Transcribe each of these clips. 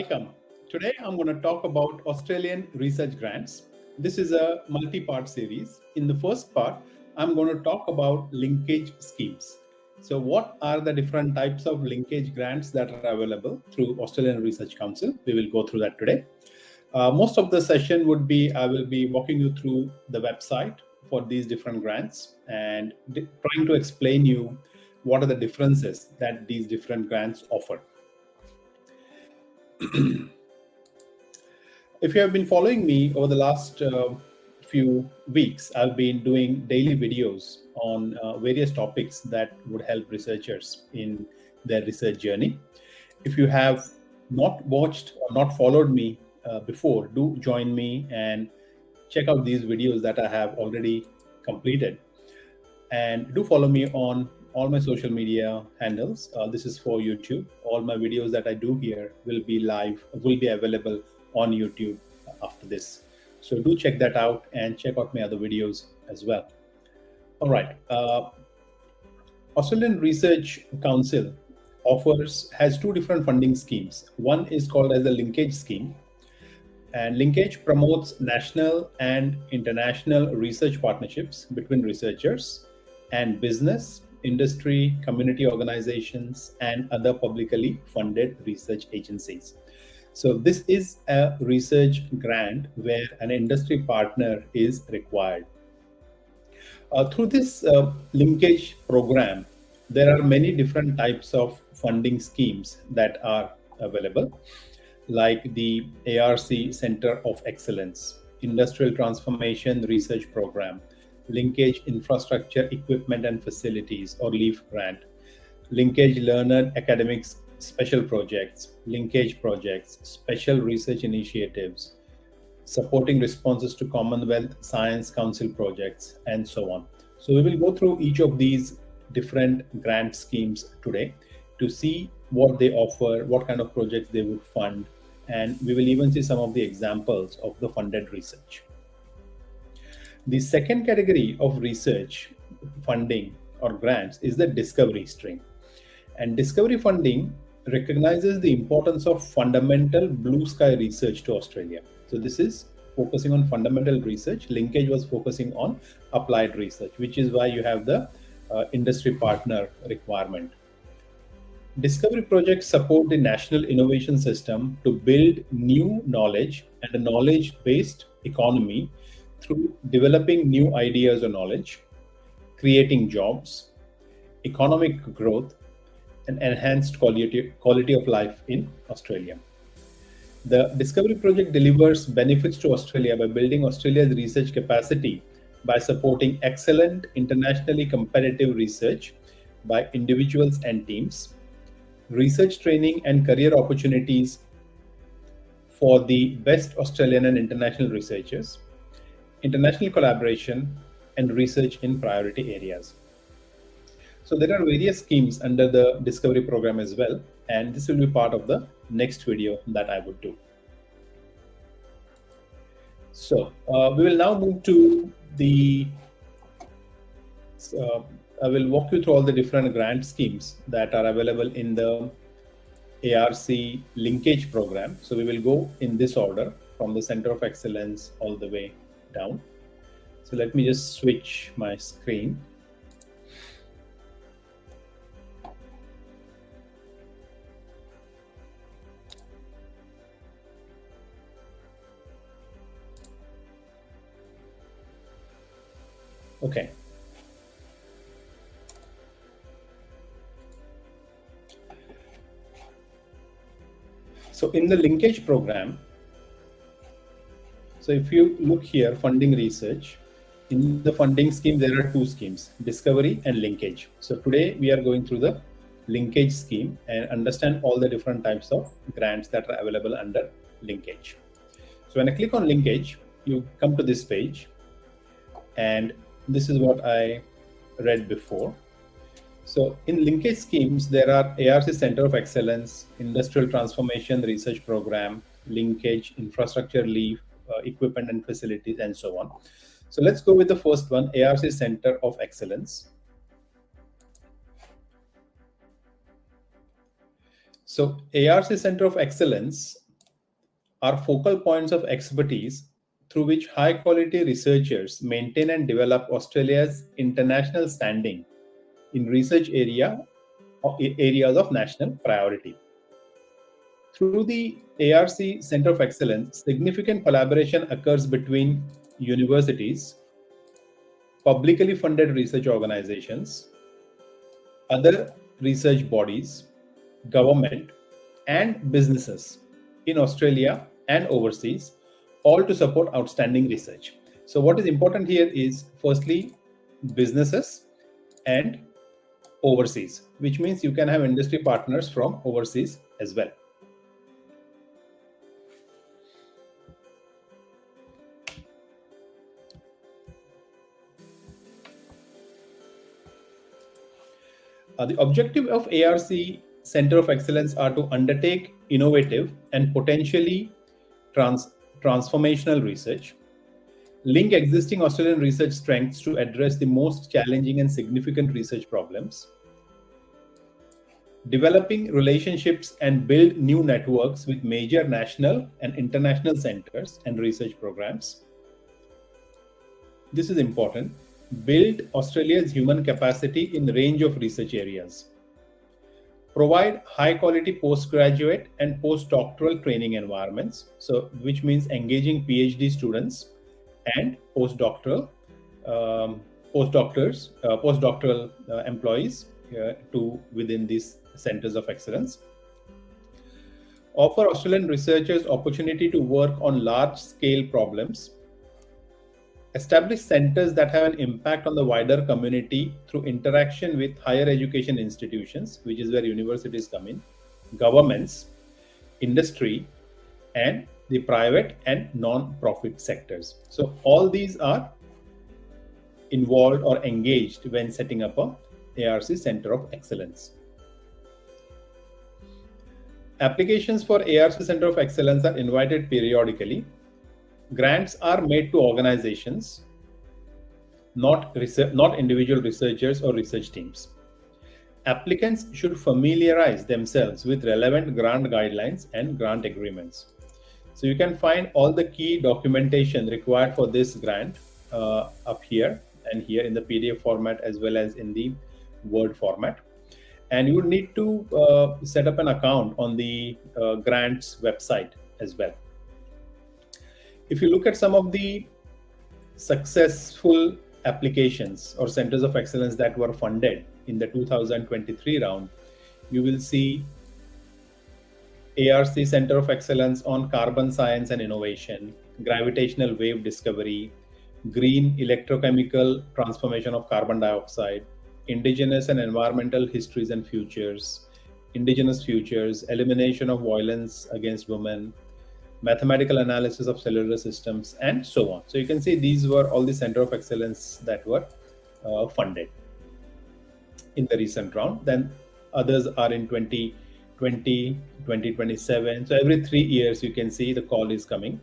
Welcome. Today I'm going to talk about Australian research grants. This is a multi-part series. In the first part, I'm going to talk about linkage schemes. So what are the different types of linkage grants that are available through Australian Research Council? We will go through that today. Most of the session would be, I will be walking you through the website for these different grants and trying to explain you what are the differences that these different grants offer. If you have been following me over the last few weeks, I've been doing daily videos on various topics that would help researchers in their research journey. If you have not watched or not followed me before, do join me and check out these videos that I have already completed. And do follow me on all my social media handles. This is for YouTube. All my videos that I do here will be live, will be available on YouTube after this. So do check that out and check out my other videos as well. All right. Australian Research Council has two different funding schemes. One is called as the Linkage Scheme. And Linkage promotes national and international research partnerships between researchers and business, industry, community organizations, and other publicly funded research agencies. So this is a research grant where an industry partner is required. Through this linkage program, there are many different types of funding schemes that are available, like the ARC Center of Excellence, Industrial Transformation Research Program, Linkage Infrastructure Equipment and Facilities or LEAF grant, Linkage Learner Academics Special Projects, Linkage Projects, Special Research Initiatives, Supporting Responses to Commonwealth Science Council projects, and so on. So we will go through each of these different grant schemes today to see what they offer, what kind of projects they would fund, and we will even see some of the examples of the funded research. The second category of research funding or grants is the discovery stream. And discovery funding recognizes the importance of fundamental blue sky research to Australia. So this is focusing on fundamental research. Linkage was focusing on applied research, which is why you have the industry partner requirement. Discovery projects support the national innovation system to build new knowledge and a knowledge-based economy through developing new ideas or knowledge, creating jobs, economic growth, and enhanced quality of life in Australia. The Discovery Project delivers benefits to Australia by building Australia's research capacity by supporting excellent, internationally competitive research by individuals and teams, research training and career opportunities for the best Australian and international researchers, international collaboration, and research in priority areas. So there are various schemes under the Discovery program as well, and this will be part of the next video that I would do. So we will now move to the I will walk you through all the different grant schemes that are available in the ARC linkage program. So we will go in this order from the Center of Excellence all the way down. So let me just switch my screen. Okay. So in the linkage program, so if you look here, funding research, in the funding scheme, there are two schemes, discovery and linkage. So today we are going through the linkage scheme and understand all the different types of grants that are available under linkage. So when I click on linkage, you come to this page, and this is what I read before. So in linkage schemes, there are ARC Center of Excellence, Industrial Transformation Research Program, Linkage, Infrastructure LEAF, Equipment and Facilities, and so on. So let's go with the first one, ARC Center of Excellence. So ARC Center of Excellence are focal points of expertise through which high quality researchers maintain and develop Australia's international standing in research areas of national priority. Through the ARC Center of Excellence, significant collaboration occurs between universities, publicly funded research organizations, other research bodies, government, and businesses in Australia and overseas, all to support outstanding research. So what is important here is firstly, businesses and overseas, which means you can have industry partners from overseas as well. The objective of ARC Center of Excellence are to undertake innovative and potentially transformational research, link existing Australian research strengths to address the most challenging and significant research problems, developing relationships and build new networks with major national and international centers and research programs. This is important. Build Australia's human capacity in a range of research areas. Provide high quality postgraduate and postdoctoral training environments, so which means engaging PhD students and postdoctoral employees to within these centers of excellence. Offer Australian researchers opportunity to work on large scale problems. Establish centers that have an impact on the wider community through interaction with higher education institutions, which is where universities come in, governments, industry, and the private and non-profit sectors. So all these are involved or engaged when setting up a ARC Center of Excellence. Applications for ARC Center of Excellence are invited periodically. Grants are made to organizations, not individual researchers or research teams. Applicants should familiarize themselves with relevant grant guidelines and grant agreements. So you can find all the key documentation required for this grant up here and here in the PDF format as well as in the Word format. And you would need to set up an account on the grants website as well. If you look at some of the successful applications or centers of excellence that were funded in the 2023 round, you will see ARC Center of Excellence on Carbon Science and Innovation, Gravitational Wave Discovery, Green Electrochemical Transformation of Carbon Dioxide, Indigenous and Environmental Histories and Futures, Indigenous Futures, Elimination of Violence Against Women, Mathematical Analysis of Cellular Systems, and so on. So you can see these were all the Center of Excellence that were funded in the recent round. Then others are in 2020, 2027. So every 3 years you can see the call is coming,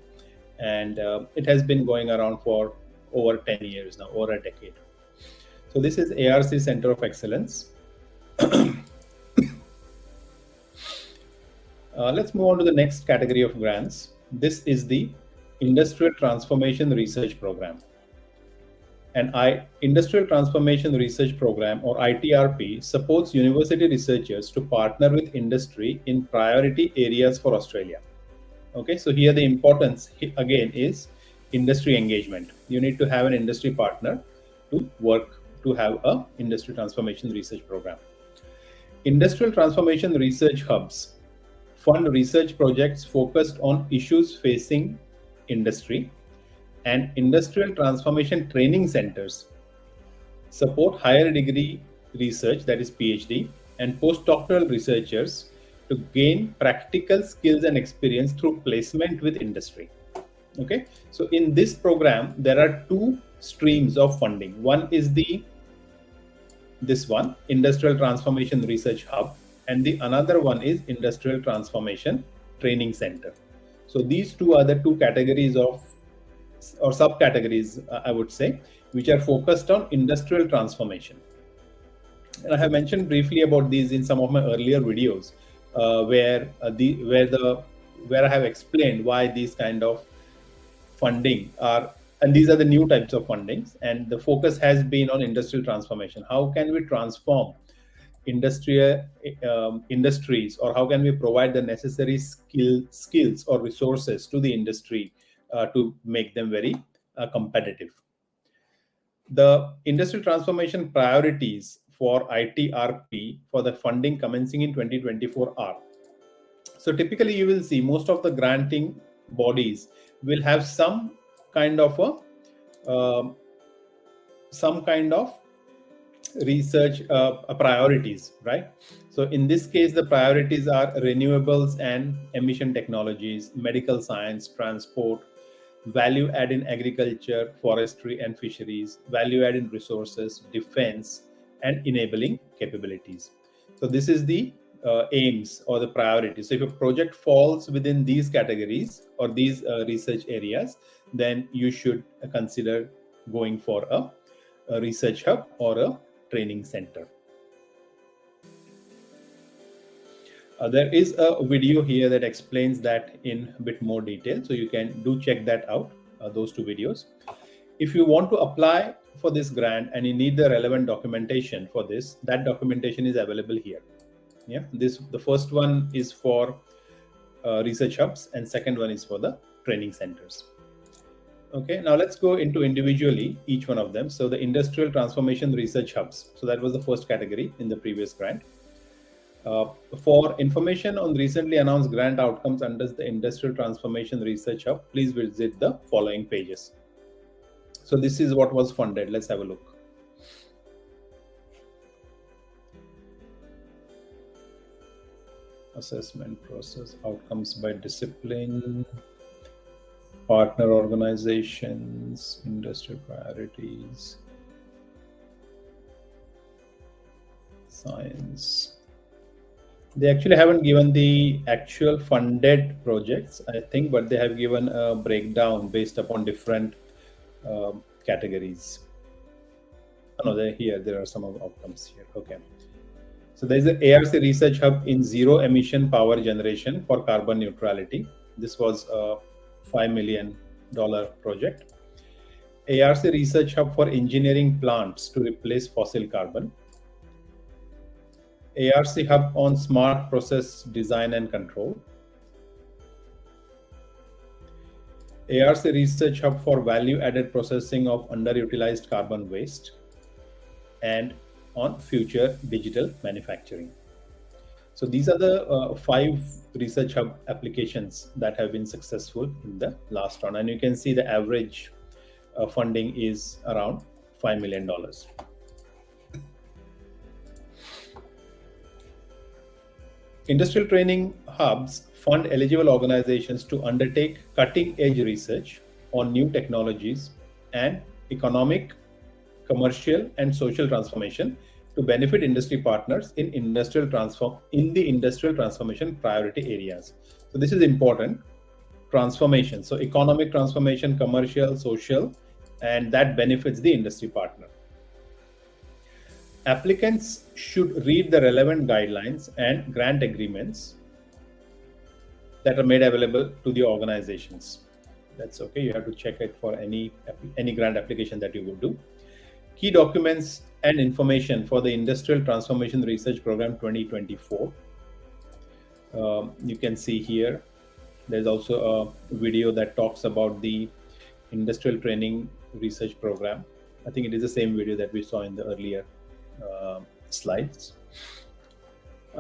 and it has been going around for over 10 years now, over a decade. So this is ARC Center of Excellence. Let's move on to the next category of grants. This is the Industrial Transformation Research Program. An Industrial Transformation Research Program, or ITRP, supports university researchers to partner with industry in priority areas for Australia. Okay, so here the importance again is industry engagement. You need to have an industry partner to work to have a Industrial Transformation Research Program. Industrial Transformation Research Hubs fund research projects focused on issues facing industry, and industrial transformation training centers support higher degree research, that is PhD, and postdoctoral researchers to gain practical skills and experience through placement with industry. Okay, so in this program there are two streams of funding. One is this one, Industrial Transformation Research Hub, and the another one is Industrial Transformation Training Center. So these two are the two categories of, or subcategories, I would say, which are focused on industrial transformation. And I have mentioned briefly about these in some of my earlier videos, where the where I have explained why these kind of funding are, and these are the new types of fundings, and the focus has been on industrial transformation. How can we transform industrial industries, or how can we provide the necessary skills or resources to the industry to make them very competitive? The industrial transformation priorities for ITRP for the funding commencing in 2024 are, so typically you will see most of the granting bodies will have some kind of research priorities, right? So in this case, the priorities are renewables and emission technologies, medical science, transport, value add in agriculture, forestry and fisheries, value add in resources, defense, and enabling capabilities. So this is the aims or the priorities. So if a project falls within these categories or these research areas, then you should consider going for a research hub or a training center. There is a video here that explains that in a bit more detail, so you can do check that out, those two videos. If you want to apply for this grant and you need the relevant documentation for this, that documentation is available here. Yeah, the first one is for research hubs, and second one is for the training centers. Okay, now let's go into individually each one of them. So the industrial transformation research hubs. So that was the first category in the previous grant. For information on recently announced grant outcomes under the Industrial Transformation Research Hub, please visit the following pages. So this is what was funded. Let's have a look. Assessment process, outcomes by discipline, partner organizations, industrial priorities, science. They actually haven't given the actual funded projects, I think, but they have given a breakdown based upon different categories. Oh, no, they're here. There are some of the outcomes here. Okay. So there's the ARC Research Hub in zero emission power generation for carbon neutrality. This was a $5 million project. ARC Research Hub for engineering plants to replace fossil carbon. ARC Hub on smart process design and control. ARC Research Hub for value added processing of underutilized carbon waste, and on future digital manufacturing. So these are the 5 research hub applications that have been successful in the last round, and you can see the average funding is around $5 million. Industrial training hubs fund eligible organizations to undertake cutting-edge research on new technologies and economic, commercial, and social transformation to benefit industry partners in the industrial transformation priority areas. So this is important. Transformation. So economic transformation, commercial, social, and that benefits the industry partner. Applicants should read the relevant guidelines and grant agreements that are made available to the organizations. That's okay. You have to check it for any grant application that you would do. Key documents and information for the Industrial Transformation Research Program 2024. You can see here. There's also a video that talks about the Industrial Training Research Program. I think it is the same video that we saw in the earlier slides.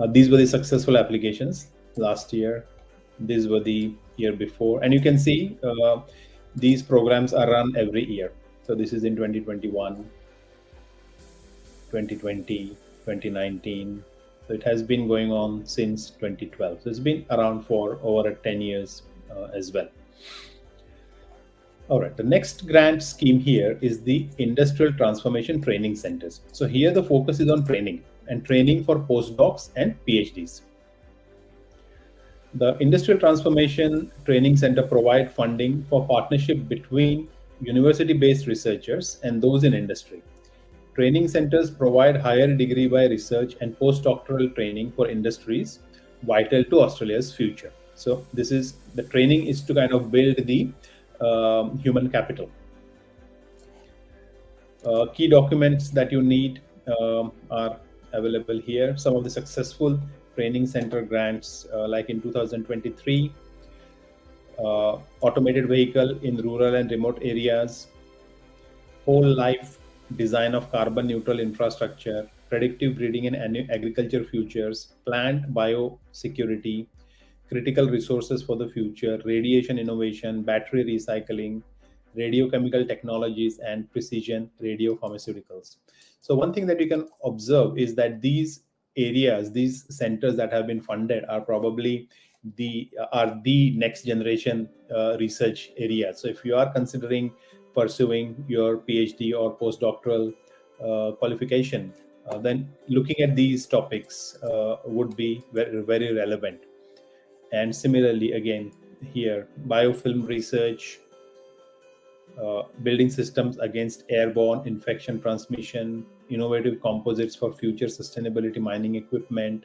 These were the successful applications last year. These were the year before, and you can see these programs are run every year. So this is in 2021, 2020, 2019. So it has been going on since 2012. So it's been around for over 10 years as well. All right, the next grant scheme here is the Industrial Transformation Training Centers. So here the focus is on training and training for postdocs and PhDs. The Industrial Transformation Training Center provide funding for partnership between university-based researchers and those in industry. Training centers provide higher degree by research and postdoctoral training for industries vital to Australia's future. So this is the training is to kind of build the human capital. Key documents that you need are available here. Some of the successful training center grants, like in 2023, automated vehicle in rural and remote areas, whole life design of carbon neutral infrastructure, predictive breeding in agriculture futures, plant biosecurity, critical resources for the future, radiation innovation, battery recycling, radiochemical technologies, and precision radiopharmaceuticals. So one thing that you can observe is that these areas, these centers that have been funded are probably the next generation research areas. So if you are considering pursuing your PhD or postdoctoral qualification, then looking at these topics would be very, very relevant. And similarly, again, here, biofilm research, building systems against airborne infection transmission, innovative composites for future sustainability mining equipment,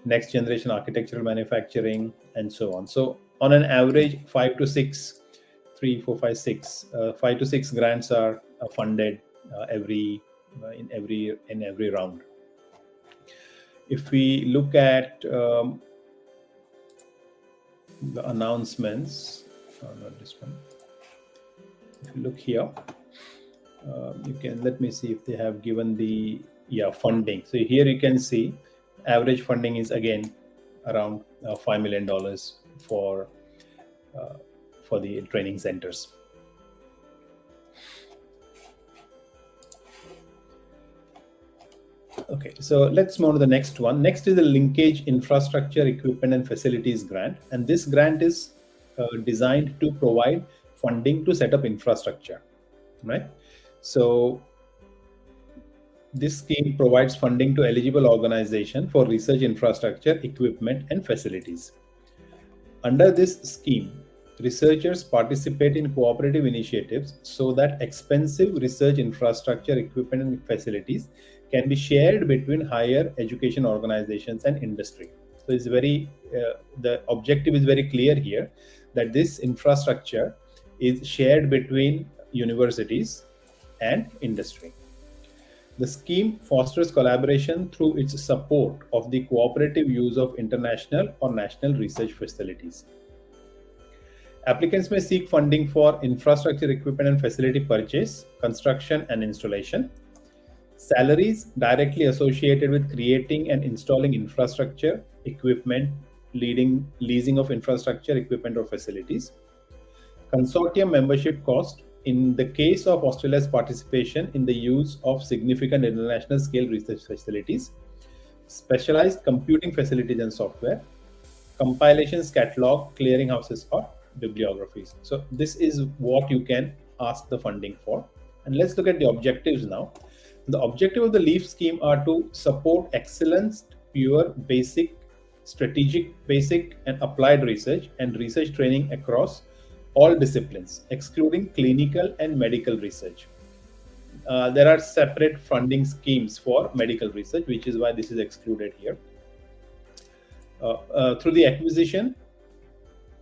next generation architectural manufacturing, and so on. So on an average, 5 to 6, 3, 4, 5, 6, 5 to 6 grants are funded in every round. If we look at the announcements, not this one. If you look here, you can, let me see if they have given the funding. So here you can see average funding is again around $5 million for the training centers. Okay, so let's move to the next one. Next is the Linkage Infrastructure, Equipment and Facilities Grant. And this grant is designed to provide funding to set up infrastructure, right? So this scheme provides funding to eligible organizations for research infrastructure, equipment and facilities. Under this scheme, researchers participate in cooperative initiatives so that expensive research infrastructure, equipment and facilities can be shared between higher education organizations and industry. So it's very, the objective is very clear here, that this infrastructure is shared between universities and industry. The scheme fosters collaboration through its support of the cooperative use of international or national research facilities. Applicants may seek funding for infrastructure, equipment and facility purchase, construction and installation, salaries directly associated with creating and installing infrastructure, equipment, leasing of infrastructure, equipment or facilities, consortium membership cost in the case of Australia's participation in the use of significant international scale research facilities, specialized computing facilities and software, compilations, catalog, clearinghouses or bibliographies. So this is what you can ask the funding for. And let's look at the objectives now. The objective of the LEAF scheme are to support excellence, pure, basic, strategic, basic and applied research and research training across all disciplines, excluding clinical and medical research. There are separate funding schemes for medical research, which is why this is excluded here. Through the acquisition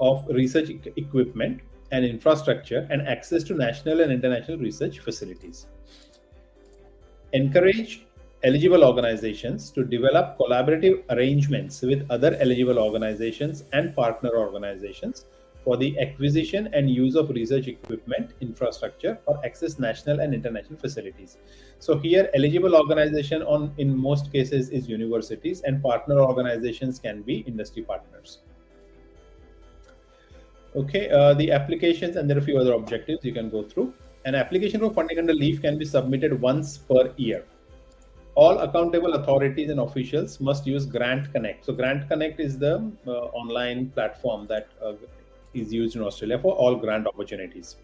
of research equipment and infrastructure and access to national and international research facilities. Encourage eligible organizations to develop collaborative arrangements with other eligible organizations and partner organizations for the acquisition and use of research equipment, infrastructure, or access national and international facilities. So here, eligible organization in most cases is universities, and partner organizations can be industry partners. Okay, the applications, and there are a few other objectives you can go through. An application for funding under LEAF can be submitted once per year. All accountable authorities and officials must use Grant Connect. So Grant Connect is the online platform that is used in Australia for all grant opportunities.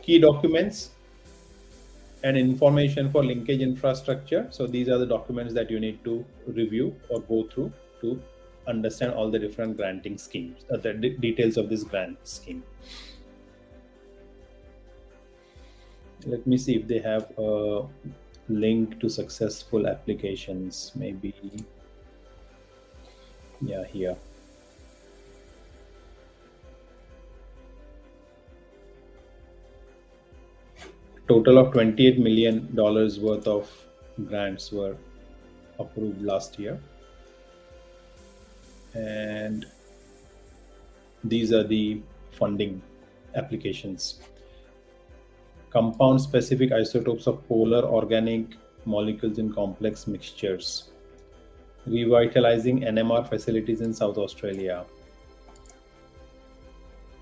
Key documents and information for linkage infrastructure. So these are the documents that you need to review or go through to understand all the different granting schemes, the details of this grant scheme. Let me see if they have link to successful applications, maybe, yeah, here. Total of $28 million worth of grants were approved last year. And these are the funding applications. Compound specific isotopes of polar organic molecules in complex mixtures. Revitalizing NMR facilities in South Australia.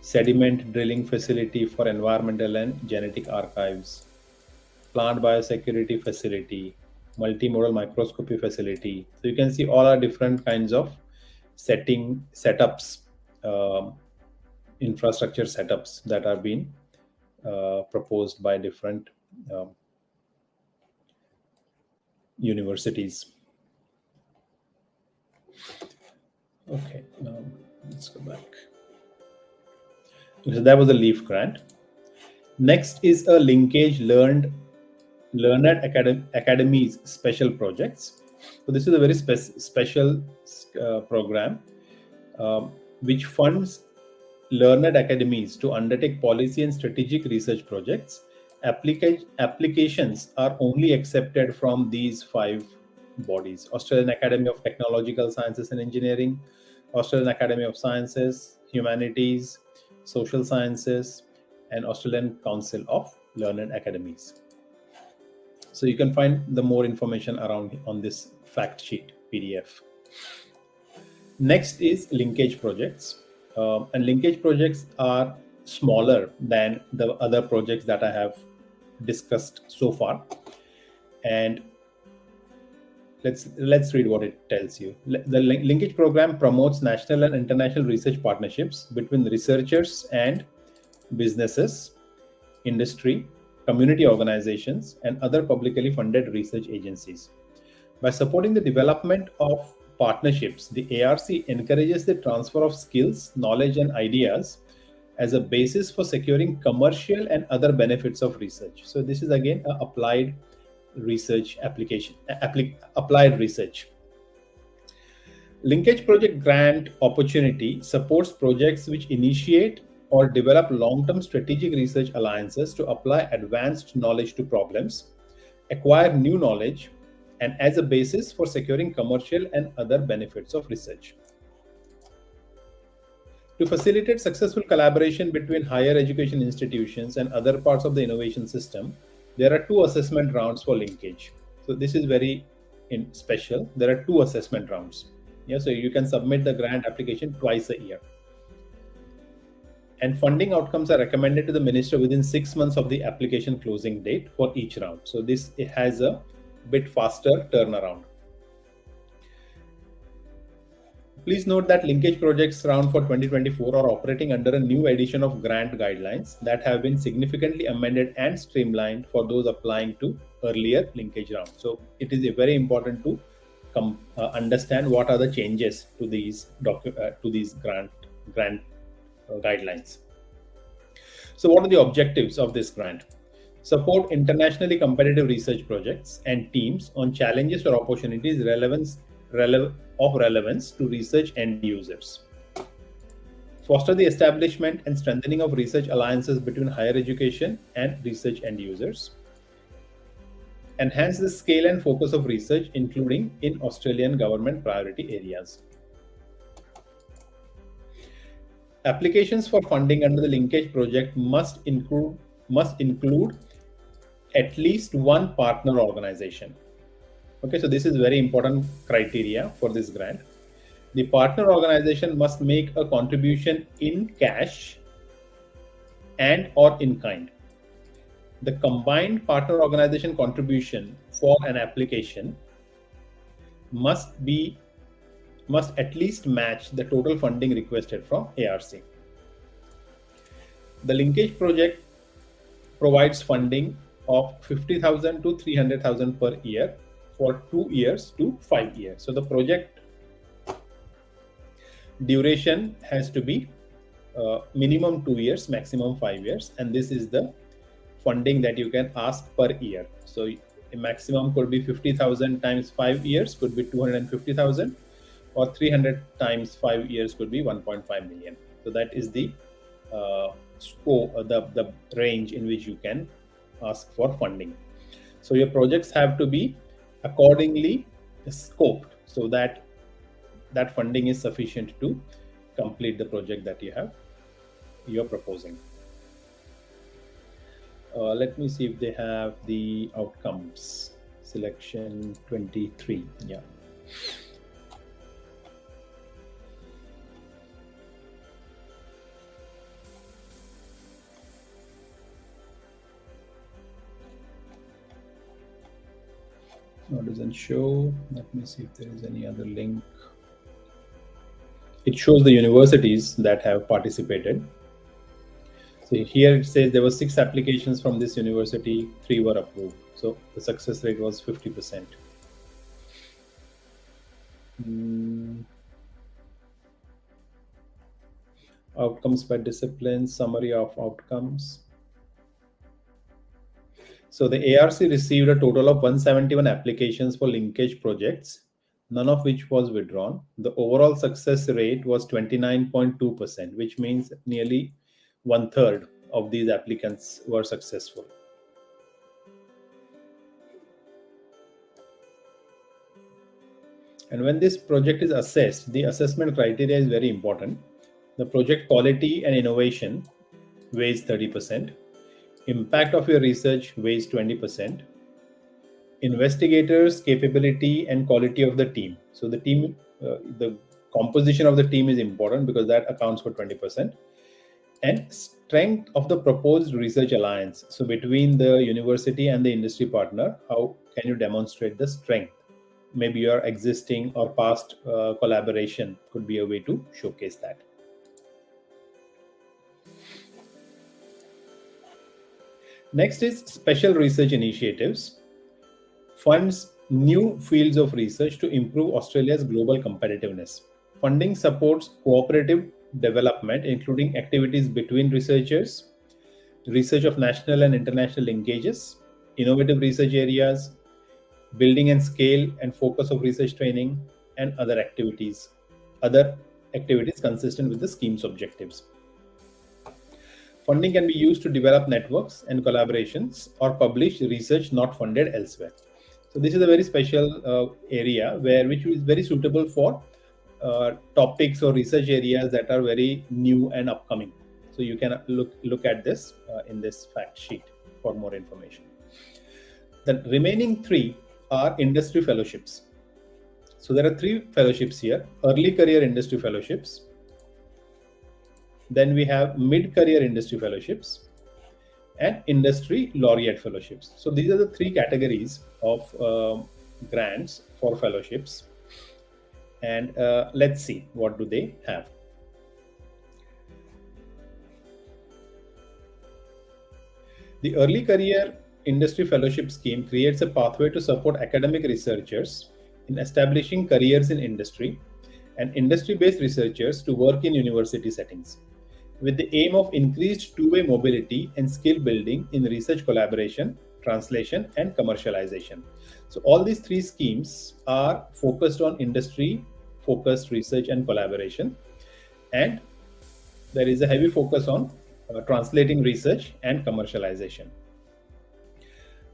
Sediment drilling facility for environmental and genetic archives. Plant biosecurity facility. Multimodal microscopy facility. So you can see all are different kinds of setups, infrastructure setups that are being proposed by different universities. Okay, now let's go back. So that was a LEAF grant. Next is a Linkage Learned Academies special projects. So this is a very special program which funds learned academies to undertake policy and strategic research projects. Applications are only accepted from these 5 bodies: Australian Academy of Technological Sciences and Engineering, Australian Academy of Sciences, Humanities, Social Sciences, and Australian Council of Learned Academies. So you can find the more information around on this fact sheet PDF. Next is linkage projects. And linkage projects are smaller than the other projects that I have discussed so far. And let's read what it tells you. The linkage program promotes national and international research partnerships between researchers and businesses, industry, community organizations, and other publicly funded research agencies. By supporting the development of partnerships, the ARC encourages the transfer of skills, knowledge, and ideas as a basis for securing commercial and other benefits of research. So this is again an applied research application, applied research. Linkage project grant opportunity supports projects which initiate or develop long-term strategic research alliances to apply advanced knowledge to problems, acquire new knowledge, and as a basis for securing commercial and other benefits of research. To facilitate successful collaboration between higher education institutions and other parts of the innovation system, there are 2 assessment rounds for linkage. So this is very special. There are 2 assessment rounds. Yeah, so you can submit the grant application twice a year. And funding outcomes are recommended to the minister within 6 months of the application closing date for each round. So this has a bit faster turnaround. Please note that linkage projects round for 2024 are operating under a new edition of grant guidelines that have been significantly amended and streamlined for those applying to earlier linkage rounds. So it is very important to understand what are the changes to these grant guidelines. So what are the objectives of this grant? Support internationally competitive research projects and teams on challenges or opportunities of relevance to research end users. Foster the establishment and strengthening of research alliances between higher education and research end users. Enhance the scale and focus of research, including in Australian government priority areas. Applications for funding under the linkage project must include at least 1 partner organization. Okay, so this is very important criteria for this grant. The partner organization must make a contribution in cash and or in kind. The combined partner organization contribution for an application must at least match the total funding requested from ARC. The linkage project provides funding of 50,000 to 300,000 per year for 2 years to 5 years. So the project duration has to be minimum 2 years, maximum 5 years, and this is the funding that you can ask per year. So maximum could be 50,000 times 5 years, could be 250,000, or 300 times 5 years could be 1.5 million. So that is the scope, the range in which you can ask for funding. So your projects have to be accordingly scoped so that that funding is sufficient to complete the project that you're proposing. Let me see if they have the outcomes. Selection 23. Yeah. No, it doesn't show. Let me see if there is any other link. It shows the universities that have participated. So here it says there were 6 applications from this university, 3 were approved. So the success rate was 50%. Outcomes by discipline, summary of outcomes. So the ARC received a total of 171 applications for linkage projects, none of which was withdrawn. The overall success rate was 29.2%, which means nearly 1/3 of these applicants were successful. And when this project is assessed, the assessment criteria is very important. The project quality and innovation weighs 30%. Impact of your research weighs 20%. Investigators' capability and quality of the team. So the team, the composition of the team is important because that accounts for 20%. And strength of the proposed research alliance. So between the university and the industry partner, how can you demonstrate the strength? Maybe your existing or past collaboration could be a way to showcase that. Next is special research initiatives. Funds new fields of research to improve Australia's global competitiveness. Funding supports cooperative development, including activities between researchers, research of national and international linkages, innovative research areas, building and scale and focus of research training, and other activities consistent with the scheme's objectives. Funding can be used to develop networks and collaborations or publish research not funded elsewhere. So this is a very special area which is very suitable for topics or research areas that are very new and upcoming. So you can look at this in this fact sheet for more information. The remaining 3 are industry fellowships. So there are 3 fellowships here: early career industry fellowships. Then we have mid-career industry fellowships and industry laureate fellowships. So these are the 3 categories of grants for fellowships. And let's see, what do they have? The early career industry fellowship scheme creates a pathway to support academic researchers in establishing careers in industry and industry-based researchers to work in university settings, with the aim of increased two-way mobility and skill building in research collaboration, translation, and commercialization. So all these 3 schemes are focused on industry-focused research and collaboration, and there is a heavy focus on translating research and commercialization.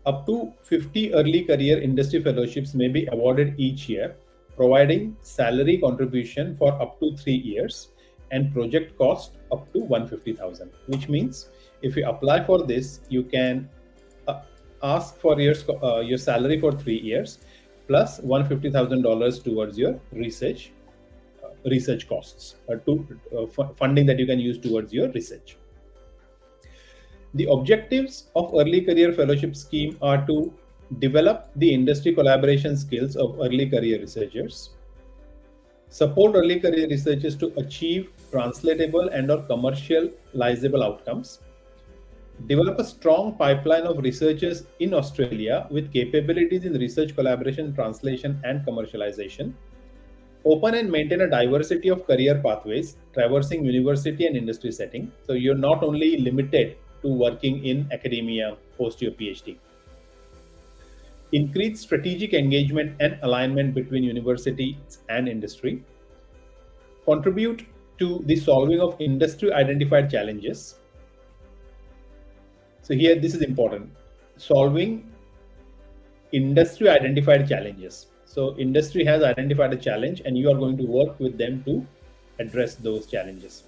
Up to 50 early career industry fellowships may be awarded each year, providing salary contribution for up to 3 years and project cost up to 150,000, which means if you apply for this, you can ask for your salary for 3 years plus $150,000 towards your research costs, funding that you can use towards your research. The objectives of early career fellowship scheme are to develop the industry collaboration skills of early career researchers, support early career researchers to achieve translatable and or commercializable outcomes, develop a strong pipeline of researchers in Australia with capabilities in research collaboration, translation, and commercialization, open and maintain a diversity of career pathways traversing university and industry setting. So you're not only limited to working in academia post your PhD. increase strategic engagement and alignment between universities and industry, contribute to the solving of industry identified challenges. So here, this is important, solving industry identified challenges. So industry has identified a challenge and you are going to work with them to address those challenges.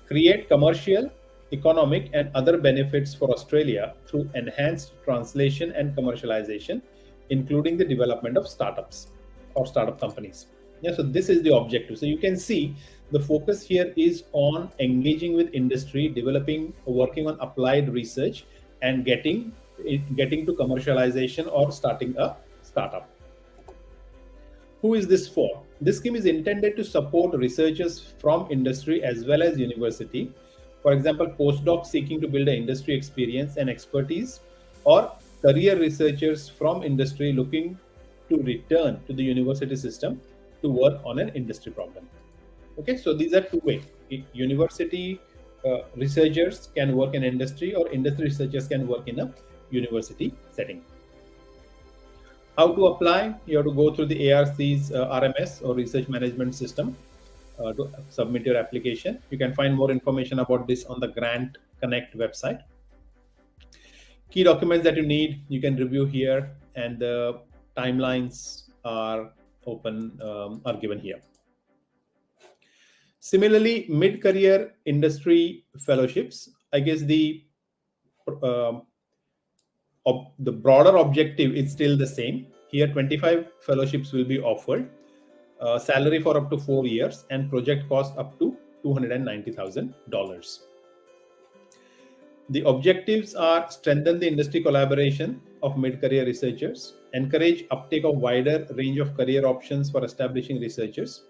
Create commercial, economic and other benefits for Australia through enhanced translation and commercialization, including the development of startups or startup companies. Yeah, so this is the objective. So you can see the focus here is on engaging with industry, developing, working on applied research and getting to commercialization or starting a startup. Who is this for? This scheme is intended to support researchers from industry as well as university. For example, postdocs seeking to build an industry experience and expertise, or career researchers from industry looking to return to the university system to work on an industry problem. Okay, so these are two ways. University researchers can work in industry, or industry researchers can work in a university setting. How to apply? You have to go through the ARC's RMS or Research Management System to submit your application. You can find more information about this on the Grant Connect website. Key documents that you need, you can review here, and the timelines are open, are given here. Similarly, mid-career industry fellowships, I guess the broader objective is still the same. Here, 25 fellowships will be offered, salary for up to 4 years, and project cost up to $290,000. The objectives are strengthen the industry collaboration of mid-career researchers, encourage uptake of wider range of career options for establishing researchers,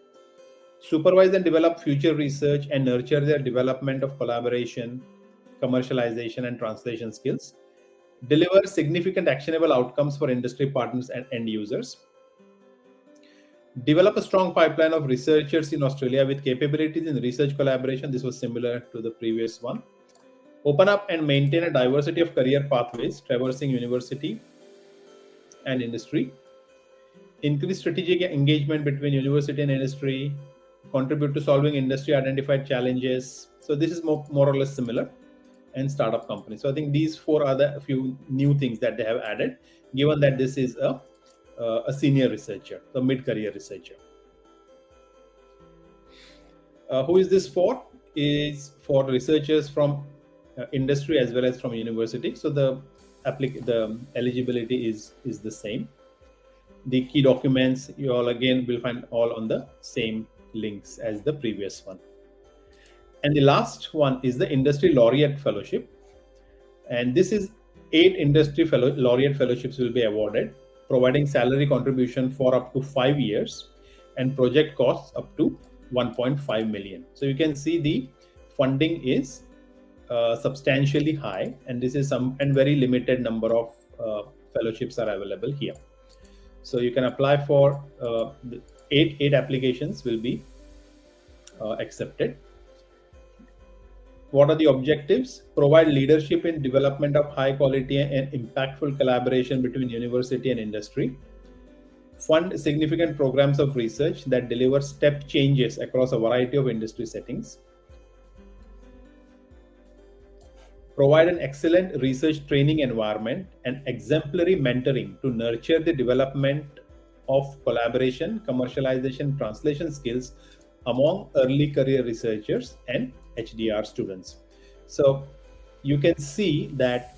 supervise and develop future research and nurture their development of collaboration, commercialization, and translation skills, deliver significant actionable outcomes for industry partners and end users, develop a strong pipeline of researchers in Australia with capabilities in research collaboration. This was similar to the previous one. Open up and maintain a diversity of career pathways traversing university and industry. Increase strategic engagement between university and industry. Contribute to solving industry identified challenges. So this is more or less similar. And startup companies. So I think these four are the few new things that they have added, given that this is a senior researcher, the mid-career researcher. Who is this for? Is for researchers from industry as well as from university. So the eligibility is the same. The key documents you all again will find all on the same links as the previous one. And the last one is the Industry Laureate Fellowship. And this is 8 Industry Laureate Fellowships will be awarded, providing salary contribution for up to 5 years and project costs up to 1.5 million. So you can see the funding is substantially high, and this is very limited number of fellowships are available here. So you can apply for 8 applications will be accepted. What are the objectives? Provide leadership in development of high quality and impactful collaboration between university and industry. Fund significant programs of research that deliver step changes across a variety of industry settings. Provide an excellent research training environment and exemplary mentoring to nurture the development of collaboration, commercialization, translation skills among early career researchers and HDR students. So you can see that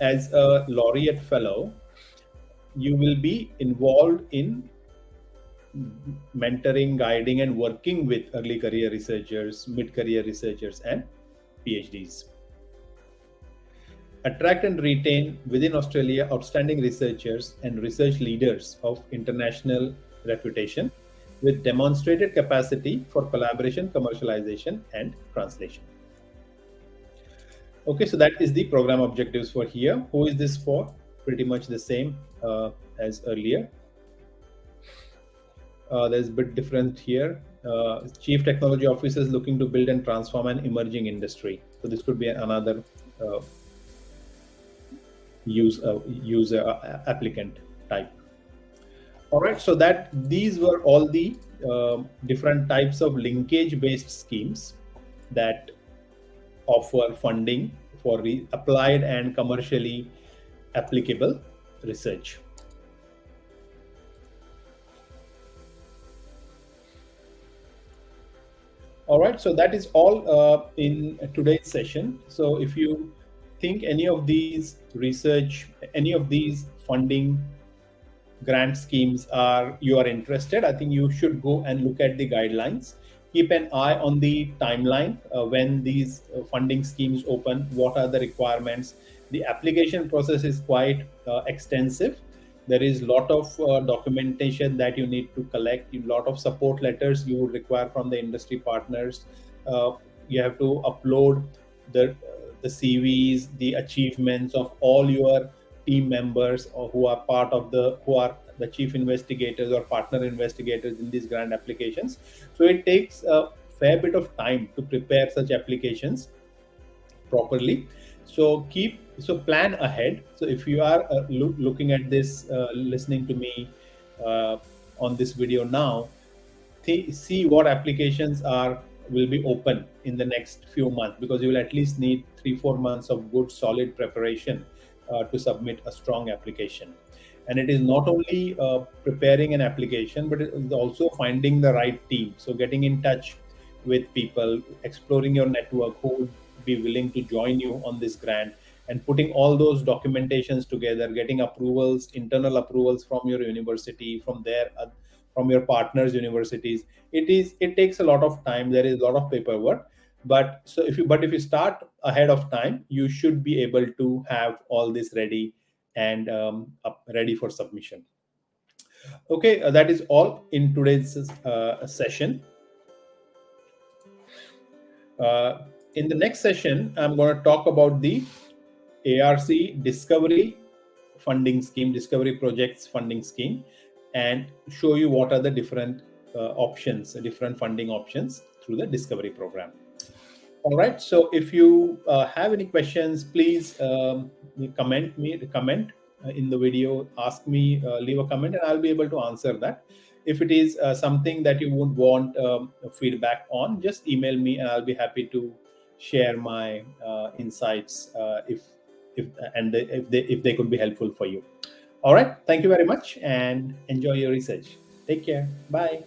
as a laureate fellow, you will be involved in mentoring, guiding, and working with early career researchers, mid-career researchers, and PhDs. Attract and retain within Australia outstanding researchers and research leaders of international reputation with demonstrated capacity for collaboration, commercialization, and translation. Okay, so that is the program objectives for here. Who is this for? Pretty much the same as earlier. There's a bit different here. Chief Technology Officers looking to build and transform an emerging industry. So this could be another user applicant type. All right, so that these were all the different types of linkage based schemes that offer funding for applied and commercially applicable research. All right, so that is all in today's session. So if you think any of these research, any of these funding grant schemes you are interested, I think you should go and look at the guidelines. Keep an eye on the timeline when these funding schemes open, what are the requirements. The application process is quite extensive. There is a lot of documentation that you need to collect, a lot of support letters you would require from the industry partners. You have to upload the the CVs, the achievements of all your team members or who are the chief investigators or partner investigators in these grant applications. So it takes a fair bit of time to prepare such applications properly. So plan ahead. So if you are looking at this, listening to me uh, on this video now, see what applications will be open in the next few months, because you will at least need 3-4 months of good solid preparation to submit a strong application. And it is not only preparing an application, but it is also finding the right team. So getting in touch with people, exploring your network who would be willing to join you on this grant, and putting all those documentations together, getting approvals, internal approvals from your university, from your partners universities. It takes a lot of time. There is a lot of paperwork, but if you start ahead of time, you should be able to have all this ready and ready for submission. Okay, that is all in today's session. In the next session, I'm going to talk about the ARC Discovery funding scheme, Discovery Projects funding scheme, and show you what are the different different funding options through the Discovery program. All right. So if you have any questions, please comment in the video. Ask me, leave a comment, and I'll be able to answer that. If it is something that you would want feedback on, just email me, and I'll be happy to share my insights if they could be helpful for you. All right. Thank you very much, and enjoy your research. Take care. Bye.